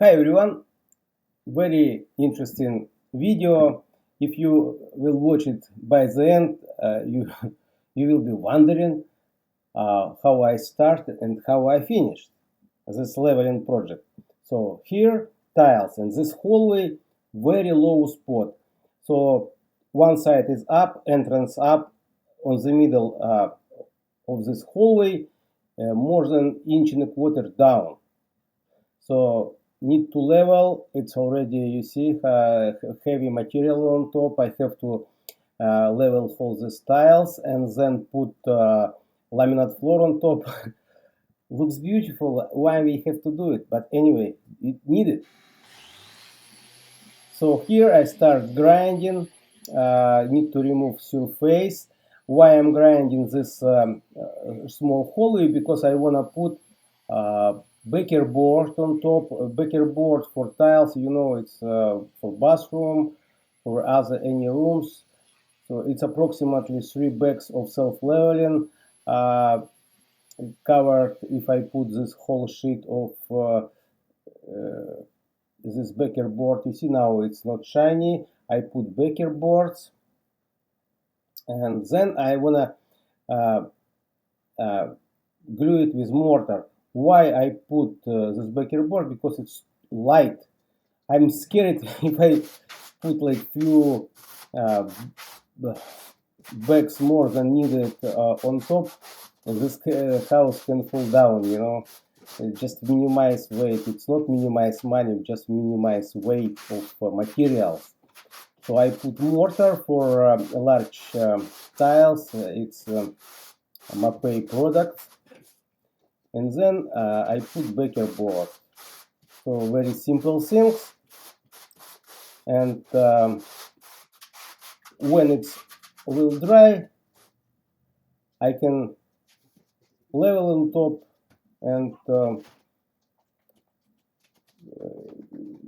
Hi everyone, very interesting video. If you will watch it by the end, you will be wondering how I started and how I finished this leveling project. So here tiles and this hallway, very low spot. So one side is up, entrance up, on the middle of this hallway, more than inch and a quarter down. So need to level. It's already, you see, heavy material on top. I have to level all these tiles and then put laminate floor on top. Looks beautiful. Why we have to do it? But anyway, it needed. So here I start grinding. Need to remove surface. Why I'm grinding this small hallway? Because I wanna put baker board on top. Baker board for tiles, you know, it's for bathroom, for other any rooms. So it's approximately 3 bags of self-leveling covered. If I put this whole sheet of this baker board, you see now it's not shiny. I put baker boards, and then I wanna uh, uh, glue it with mortar. Why I put this baker board? Because it's light. I'm scared if I put like few bags more than needed on top, this house can fall down, you know. Just minimize weight. It's not minimize money, just minimize weight of materials. So I put mortar for large tiles. It's a Mapei product. And then I put baker board. So very simple things. And when it's will dry, I can level on top and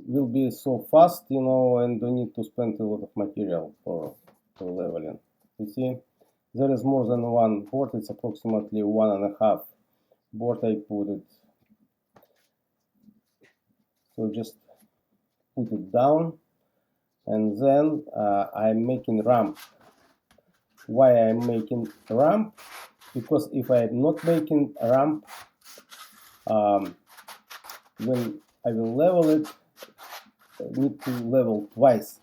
will be so fast, you know, and don't need to spend a lot of material for leveling. You see, there is more than one board. It's approximately 1.5 board I put it. So just put it down, and then I'm making ramp. Why I'm making ramp? Because if I'm not making a ramp, when I will level it, I need to level twice,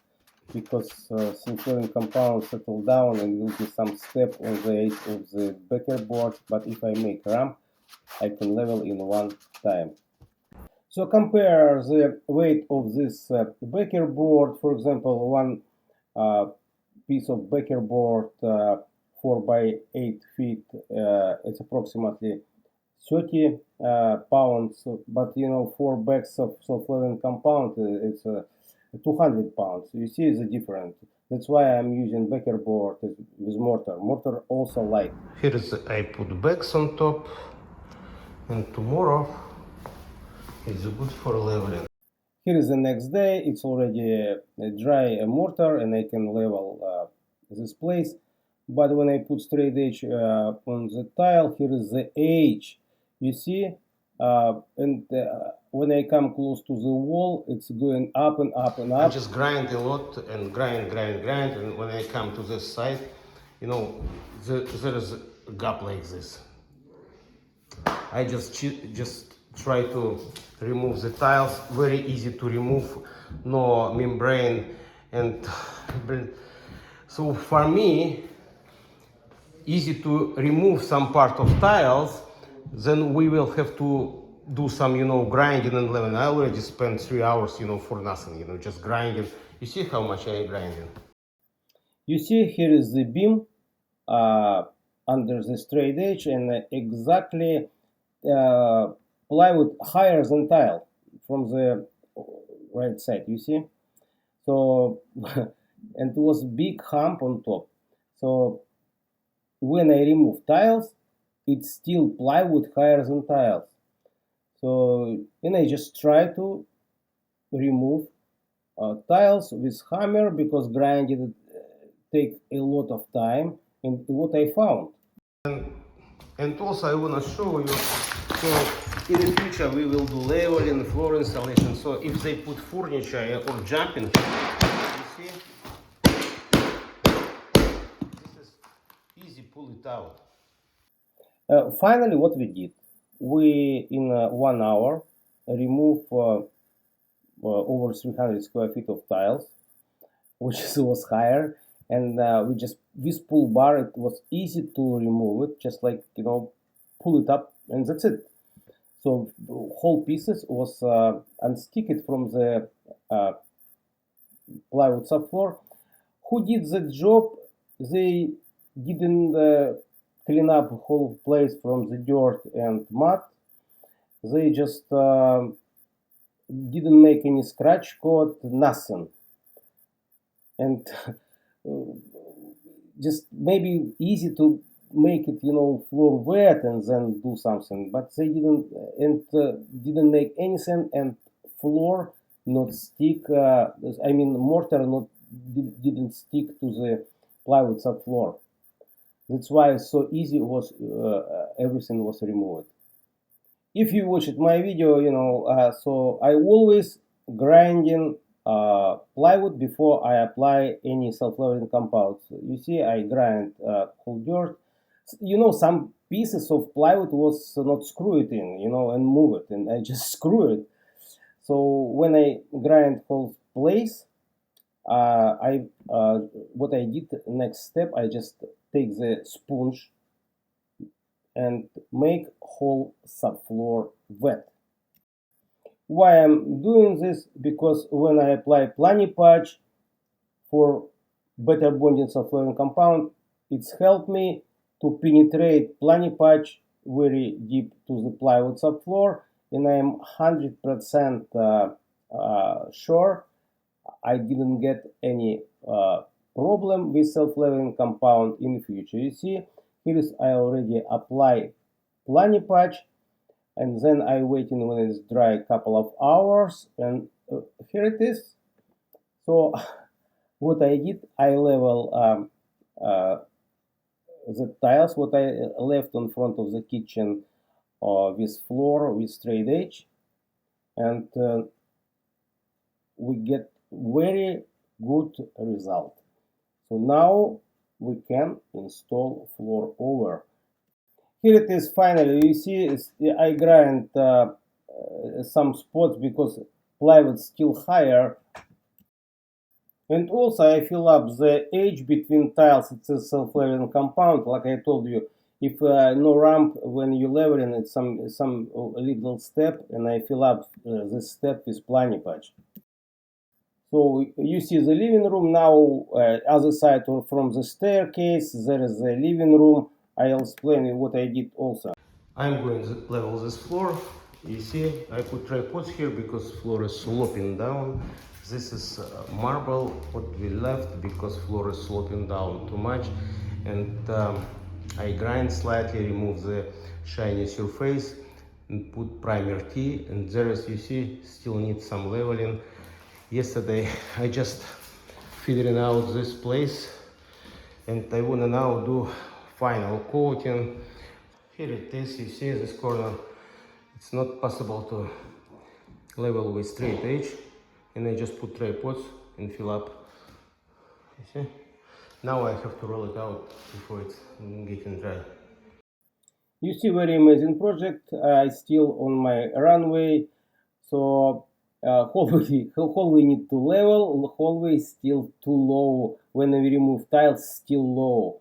because self-leveling compound settle down and will be some step on the edge of the baker board. But if I make ramp, I can level in one time. So compare the weight of this baker board. For example, one piece of baker board 4 by 8 feet, it's approximately 30 pounds, but you know, 4 bags of self-leveling compound, it's 200 pounds. You see the difference. That's why I'm using baker board with mortar. Mortar also light. Here is I put bags on top, and tomorrow is good for leveling. Here is the next day. It's already a dry mortar, and I can level this place. But when I put straight edge on the tile, here is the edge. You see, and when I come close to the wall, it's going up and up and up. I just grind a lot and grind, and when I come to this side, you know, there is a gap like this. I just try to remove the tiles. Very easy to remove, no membrane, and so for me, easy to remove some part of tiles. Then we will have to do some, you know, grinding and leveling. I already spent 3 hours, you know, for nothing, you know, just grinding. You see how much I grinding? You see, here is the beam under the straight edge, and exactly plywood higher than tile from the right side. You see, so and it was big hump on top. So when I remove tiles, it's still plywood higher than tiles. So and I just try to remove tiles with hammer, because grinding take a lot of time. And what I found, And also I want to show you, so in the future we will do leveling, floor installation. So if they put furniture or jumping, you see, this is easy, pull it out. Finally, what we did, we in 1 hour remove over 300 square feet of tiles, which was higher, and we just, this pull bar, it was easy to remove it, just like, you know, pull it up, and that's it. So whole pieces was unsticked from the plywood subfloor. Who did the job? They didn't clean up the whole place from the dirt and mud. They just didn't make any scratch code, nothing. And just maybe easy to make it, you know, floor wet and then do something, but they didn't, and didn't make anything, and floor not stick, I mean mortar not didn't stick to the plywood subfloor. That's why it's so easy, was everything was removed. If you watched my video, you know, so I always grinding plywood before I apply any self-leveling compounds. You see, I grind whole dirt. You know, some pieces of plywood was not screwed in, you know, and move it, and I just screw it. So when I grind whole place, what I did next step, I just take the sponge and make whole subfloor wet. Why I'm doing this? Because when I apply Plani patch for better bonding self-leveling compound, it's helped me to penetrate Plani patch very deep to the plywood subfloor, and I'm 100% sure I didn't get any problem with self-leveling compound in the future. You see, here is I already apply Plani patch, and then I waiting when it's dry a couple of hours, and here it is. So what I did, I level the tiles what I left in front of the kitchen with floor with straight edge, and we get very good result. So now we can install floor over. Here it is finally. You see, I grind some spots because plywood still higher, and also I fill up the edge between tiles. It's a self-leveling compound, like I told you. If no ramp when you leveling, it's some little step, and I fill up this step with Plani patch. So you see the living room now, other side or from the staircase, there is the living room. I'll explain you what I did also. I'm going to level this floor. You see, I put tripods here because floor is sloping down. This is marble, what we left because floor is sloping down too much. And I grind slightly, remove the shiny surface and put primer T. And there is, you see, still needs some leveling. Yesterday I just figuring out this place, and I want to now do final coating. Here it is. You see this corner, it's not possible to level with straight edge, and I just put tripods and fill up. You see, now I have to roll it out before it's getting dry. You see, very amazing project. I still on my runway, so hallway need to level. Hallway is still too low. When we remove tiles, still low.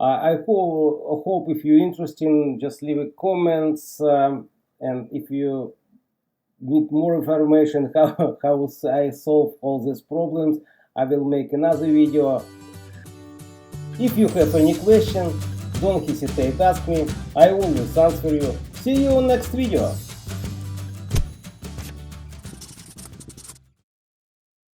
I hope if you're interested, just leave a comments, and if you need more information how I solve all these problems, I will make another video. If you have any question, don't hesitate to ask me. I always answer you. See you on next video.